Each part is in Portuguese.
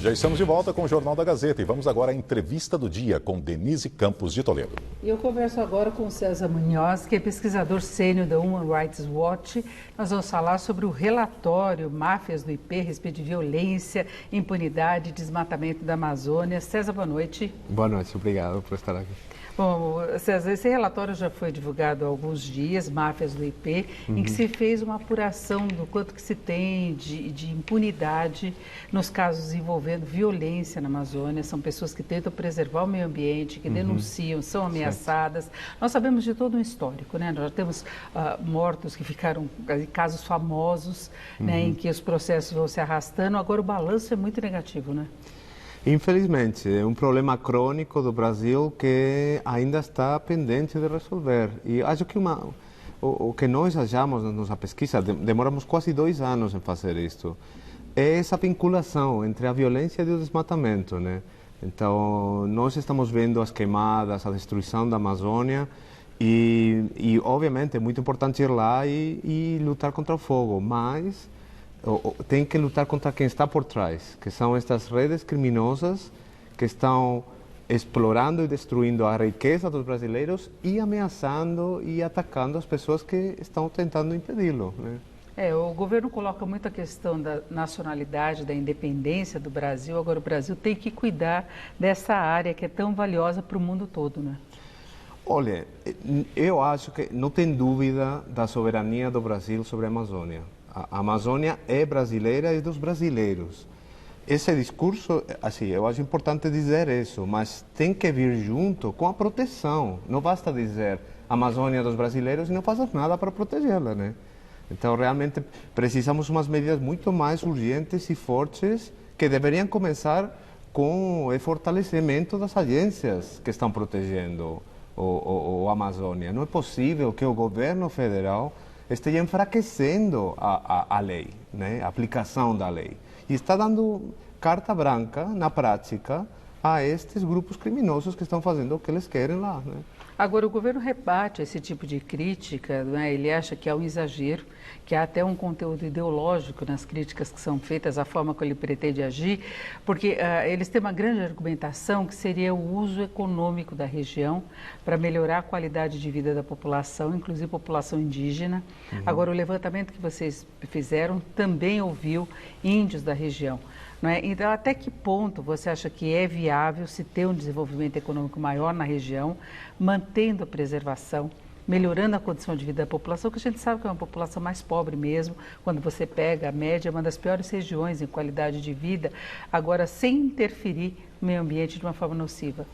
Já estamos de volta com o Jornal da Gazeta e vamos agora à entrevista do dia com Denise Campos de Toledo. Eu converso agora com César Munhoz, que é pesquisador sênior da Human Rights Watch. Nós vamos falar sobre o relatório Máfias do IP, a respeito de violência, impunidade e desmatamento da Amazônia. César, boa noite. Boa noite, obrigado por estar aqui. Bom, César, esse relatório já foi divulgado há alguns dias, Máfias do IP, em que se fez uma apuração do quanto que se tem de impunidade nos casos envolvendo violência na Amazônia. São pessoas que tentam preservar o meio ambiente, que denunciam, são ameaçadas. Certo. Nós sabemos de todo um histórico, né? Nós já temos mortos que ficaram, casos famosos, né, em que os processos vão se arrastando. Agora o balanço é muito negativo, né? Infelizmente, é um problema crônico do Brasil que ainda está pendente de resolver. E acho que o que nós achamos na nossa pesquisa, demoramos quase 2 anos em fazer isto, é essa vinculação entre a violência e o desmatamento, né? Então, nós estamos vendo as queimadas, a destruição da Amazônia e obviamente, é muito importante ir lá e lutar contra o fogo, mas tem que lutar contra quem está por trás, que são estas redes criminosas que estão explorando e destruindo a riqueza dos brasileiros e ameaçando e atacando as pessoas que estão tentando impedi-lo, né? O governo coloca muito a questão da nacionalidade, da independência do Brasil. Agora o Brasil tem que cuidar dessa área que é tão valiosa para o mundo todo, né? Olha, eu acho que não tem dúvida da soberania do Brasil sobre a Amazônia. A Amazônia é brasileira e dos brasileiros. Esse discurso, assim, eu acho importante dizer isso, mas tem que vir junto com a proteção. Não basta dizer a Amazônia é dos brasileiros e não fazer nada para protegê-la, né? Então, realmente, precisamos umas medidas muito mais urgentes e fortes que deveriam começar com o fortalecimento das agências que estão protegendo a Amazônia. Não é possível que o governo federal esteja enfraquecendo a lei, né? A aplicação da lei. E está dando carta branca, na prática, a estes grupos criminosos que estão fazendo o que eles querem lá, né? Agora, o governo rebate esse tipo de crítica, né? Ele acha que é um exagero, que há até um conteúdo ideológico nas críticas que são feitas, a forma como ele pretende agir, porque eles têm uma grande argumentação que seria o uso econômico da região para melhorar a qualidade de vida da população, inclusive população indígena. Agora, o levantamento que vocês fizeram também ouviu índios da região. Não é? Então, até que ponto você acha que é viável se ter um desenvolvimento econômico maior na região, mantendo a preservação, melhorando a condição de vida da população, que a gente sabe que é uma população mais pobre mesmo, quando você pega a média, é uma das piores regiões em qualidade de vida, agora sem interferir no meio ambiente de uma forma nociva?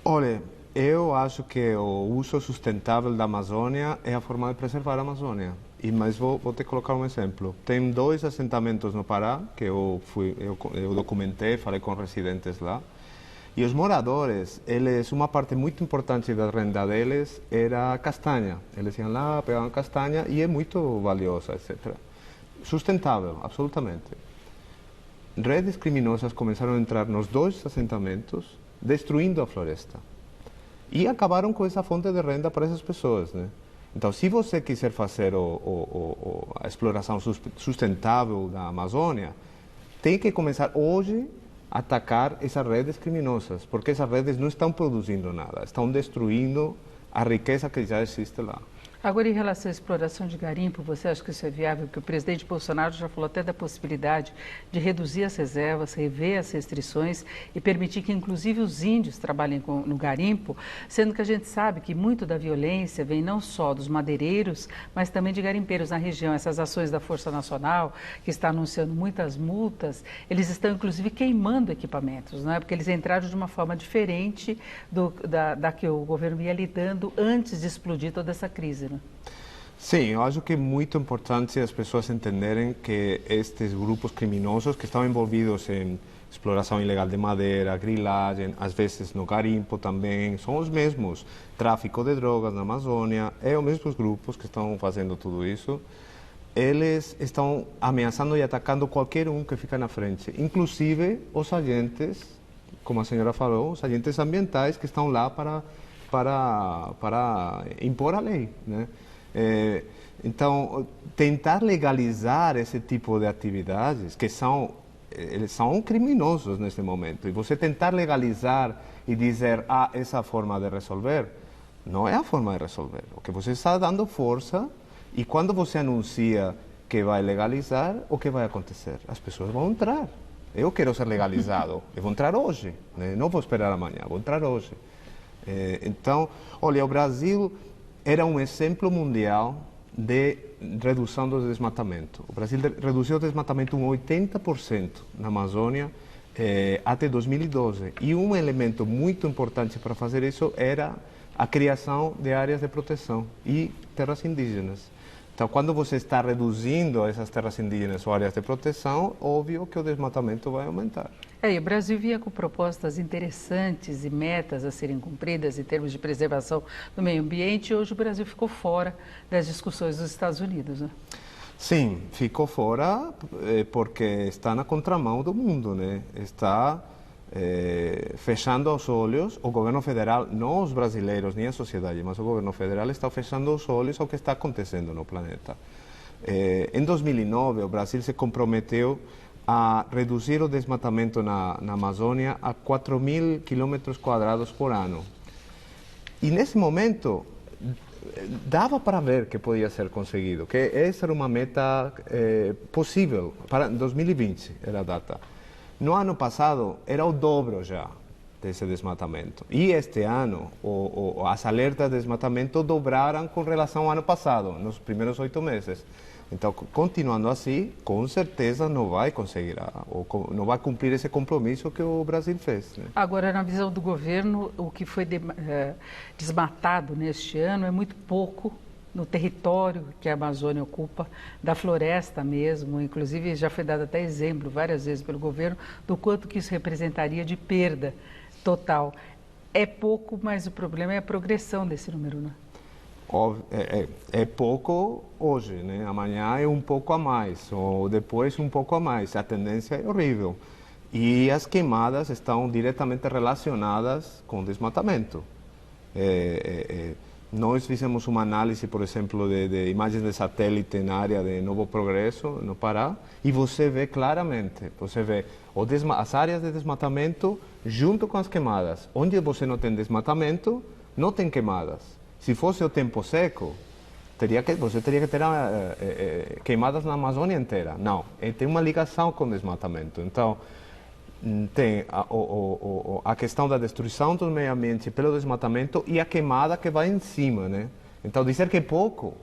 Olha, eu acho que o uso sustentável da Amazônia é a forma de preservar a Amazônia. Mas vou te colocar um exemplo. Tem 2 assentamentos no Pará, que eu documentei, falei com residentes lá. E os moradores, uma parte muito importante da renda deles era castanha. Eles iam lá, pegavam castanha e é muito valiosa, etc. Sustentável, absolutamente. Redes criminosas começaram a entrar nos 2 assentamentos, destruindo a floresta. E acabaram com essa fonte de renda para essas pessoas, né? Então, se você quiser fazer a exploração sustentável da Amazônia, tem que começar hoje a atacar essas redes criminosas, porque essas redes não estão produzindo nada, estão destruindo a riqueza que já existe lá. Agora, em relação à exploração de garimpo, você acha que isso é viável? Porque o presidente Bolsonaro já falou até da possibilidade de reduzir as reservas, rever as restrições e permitir que, inclusive, os índios trabalhem no garimpo, sendo que a gente sabe que muito da violência vem não só dos madeireiros, mas também de garimpeiros na região. Essas ações da Força Nacional, que está anunciando muitas multas, eles estão, inclusive, queimando equipamentos, não é? Porque eles entraram de uma forma diferente da que o governo ia lidando antes de explodir toda essa crise. Sim, eu acho que é muito importante as pessoas entenderem que estes grupos criminosos que estão envolvidos em exploração ilegal de madeira, grilagem, às vezes no garimpo também, são os mesmos. Tráfico de drogas na Amazônia, os mesmos grupos que estão fazendo tudo isso. Eles estão ameaçando e atacando qualquer um que fica na frente, inclusive os agentes, como a senhora falou, os agentes ambientais que estão lá para impor a lei, né? Então, tentar legalizar esse tipo de atividades, que são eles são criminosos nesse momento. E você tentar legalizar e dizer, essa é a forma de resolver, não é a forma de resolver. O que você está dando força, e quando você anuncia que vai legalizar, o que vai acontecer? As pessoas vão entrar. Eu quero ser legalizado, eu vou entrar hoje, né? Não vou esperar amanhã, vou entrar hoje. Então, olha, o Brasil era um exemplo mundial de redução do desmatamento. O Brasil reduziu o desmatamento em 80% na Amazônia até 2012. E um elemento muito importante para fazer isso era a criação de áreas de proteção e terras indígenas. Então, quando você está reduzindo essas terras indígenas ou áreas de proteção, óbvio que o desmatamento vai aumentar. E o Brasil vinha com propostas interessantes e metas a serem cumpridas em termos de preservação do meio ambiente, e hoje o Brasil ficou fora das discussões dos Estados Unidos, né? Sim, ficou fora porque está na contramão do mundo, né? Está fechando os olhos, o governo federal, não os brasileiros nem a sociedade, mas o governo federal está fechando os olhos ao que está acontecendo no planeta. Em 2009, o Brasil se comprometeu a reduzir o desmatamento na Amazônia a 4.000 km² por ano. E nesse momento, dava para ver que podia ser conseguido, que essa era uma meta possível, para 2020 era a data. No ano passado, era o dobro já desse desmatamento. E este ano, as alertas de desmatamento dobraram com relação ao ano passado, nos primeiros 8 meses. Então, continuando assim, com certeza não vai conseguir, não vai cumprir esse compromisso que o Brasil fez, né? Agora, na visão do governo, o que foi desmatado neste ano é muito pouco no território que a Amazônia ocupa, da floresta mesmo. Inclusive, já foi dado até exemplo várias vezes pelo governo do quanto que isso representaria de perda total. É pouco, mas o problema é a progressão desse número, né? É pouco hoje, né? Amanhã é um pouco a mais, ou depois um pouco a mais. A tendência é horrível. E as queimadas estão diretamente relacionadas com o desmatamento. Nós fizemos uma análise, por exemplo, de imagens de satélite na área de Novo Progresso, no Pará, e você vê claramente, você vê as áreas de desmatamento junto com as queimadas. Onde você não tem desmatamento, não tem queimadas. Se fosse o tempo seco, você teria que ter queimadas na Amazônia inteira. Não, tem uma ligação com o desmatamento. Então, tem a questão da destruição do meio ambiente pelo desmatamento e a queimada que vai em cima, né? Então, dizer que é pouco,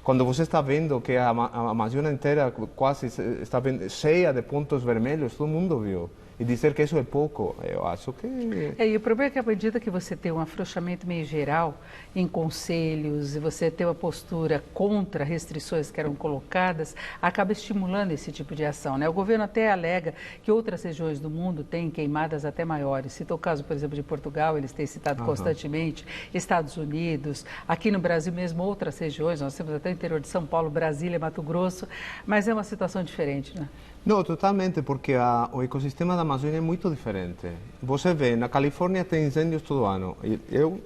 quando você está vendo que a Amazônia inteira quase está cheia de pontos vermelhos, todo mundo viu. E dizer que isso é pouco, eu acho que... E o problema é que à medida que você tem um afrouxamento meio geral em conselhos e você tem uma postura contra restrições que eram colocadas, acaba estimulando esse tipo de ação, né? O governo até alega que outras regiões do mundo têm queimadas até maiores. Citou o caso, por exemplo, de Portugal, eles têm citado constantemente, Estados Unidos, aqui no Brasil mesmo outras regiões, nós temos até o interior de São Paulo, Brasília, Mato Grosso, mas é uma situação diferente, né? Não, totalmente, porque o ecossistema da Amazônia é muito diferente. Você vê, na Califórnia tem incêndios todo ano.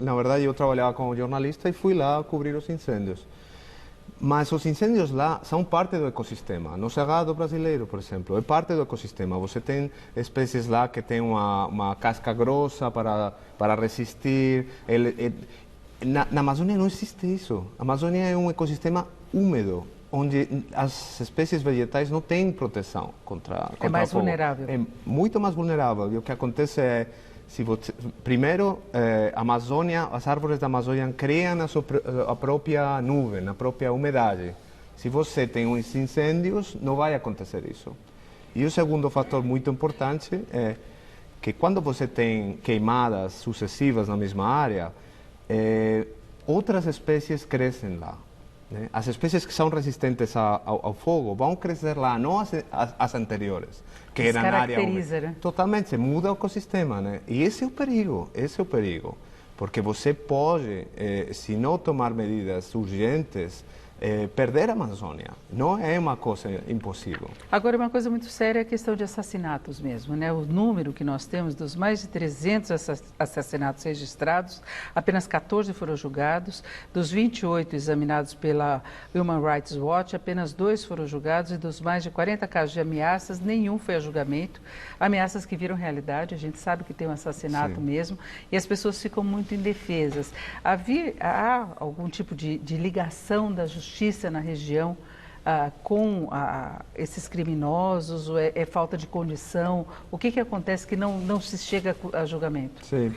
Na verdade, eu trabalhava como jornalista e fui lá cobrir os incêndios. Mas os incêndios lá são parte do ecossistema. No Cerrado brasileiro, por exemplo, é parte do ecossistema. Você tem espécies lá que têm uma casca grossa para resistir. Na Amazônia não existe isso. A Amazônia é um ecossistema úmido, onde as espécies vegetais não têm proteção contra É mais o fogo. vulnerável. É muito mais vulnerável. E o que acontece é, primeiro, a Amazônia, as árvores da Amazônia criam a própria nuvem, a própria umidade. Se você tem uns incêndios, não vai acontecer isso. E o segundo fator muito importante é que quando você tem queimadas sucessivas na mesma área, outras espécies crescem lá. As espécies que são resistentes ao fogo vão crescer lá, não as anteriores, que eram na área úmida. Né? Totalmente, muda o ecossistema, né? E esse é o perigo, porque você pode, se não tomar medidas urgentes, perder a Amazônia. Não é uma coisa impossível. Agora, uma coisa muito séria é a questão de assassinatos mesmo, né? O número que nós temos dos mais de 300 assassinatos registrados, apenas 14 foram julgados. Dos 28 examinados pela Human Rights Watch, apenas 2 foram julgados, e dos mais de 40 casos de ameaças, nenhum foi a julgamento. Ameaças que viram realidade, a gente sabe que tem um assassinato Sim. mesmo, e as pessoas ficam muito indefesas. Há algum tipo de ligação da justiça na região com esses criminosos? Ou é falta de condição? O que acontece que não se chega a julgamento? Sim.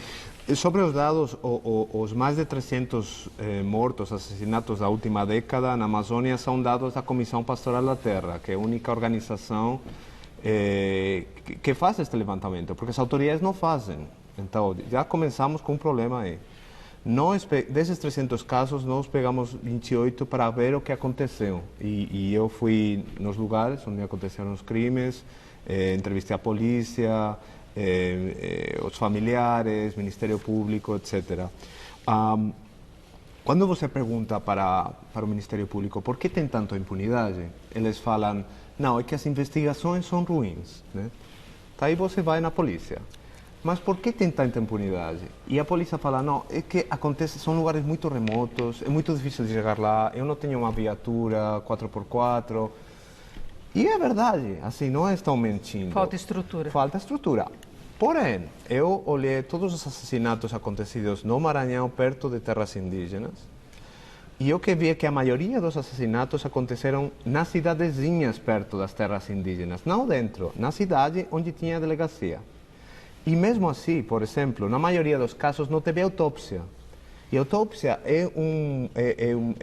Sobre os dados, os mais de 300 mortos, assassinatos da última década na Amazônia são dados da Comissão Pastoral da Terra, que é a única organização que faz este levantamento, porque as autoridades não fazem. Então, já começamos com um problema aí. Desses 300 casos, nós pegamos 28 para ver o que aconteceu. E eu fui nos lugares onde aconteceram os crimes, entrevistei a polícia, os familiares, Ministério Público, etc. Quando você pergunta para o Ministério Público por que tem tanta impunidade, eles falam, não, é que as investigações são ruins, né? Daí você vai na polícia. Mas por que tem tanta impunidade? E a polícia fala, não, é que são lugares muito remotos, é muito difícil de chegar lá, eu não tenho uma viatura 4x4. E é verdade, assim, não estão mentindo. Falta estrutura. Falta estrutura. Porém, eu olhei todos os assassinatos acontecidos no Maranhão, perto de terras indígenas, e o que vi é que a maioria dos assassinatos aconteceram nas cidadezinhas perto das terras indígenas, não dentro, na cidade onde tinha a delegacia. E mesmo assim, por exemplo, na maioria dos casos não teve autópsia. E a autópsia é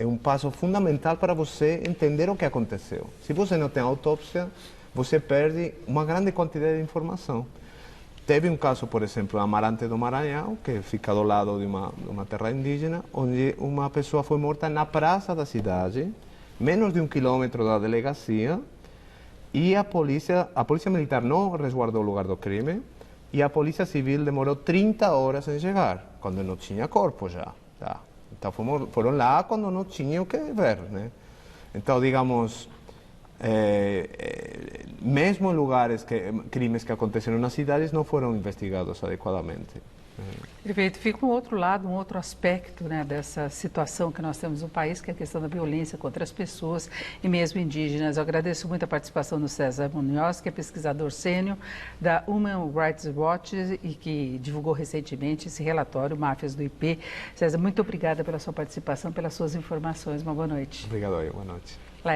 um passo fundamental para você entender o que aconteceu. Se você não tem autópsia, você perde uma grande quantidade de informação. Teve um caso, por exemplo, em Amarante do Maranhão, que fica do lado de uma terra indígena, onde uma pessoa foi morta na praça da cidade, menos de 1 quilômetro da delegacia, e a polícia militar não resguardou o lugar do crime, e a Polícia Civil demorou 30 horas em chegar, quando não tinha corpo já. Tá? Então foram lá quando não tinham o que ver, né? Então, digamos, mesmo em lugares crimes que aconteceram nas cidades não foram investigados adequadamente. Perfeito. Fica um outro lado, um outro aspecto, né, dessa situação que nós temos no país, que é a questão da violência contra as pessoas e mesmo indígenas. Eu agradeço muito a participação do César Munhoz, que é pesquisador sênior da Human Rights Watch e que divulgou recentemente esse relatório, Máfias do IP. César, muito obrigada pela sua participação, pelas suas informações. Uma boa noite. Obrigado, boa noite.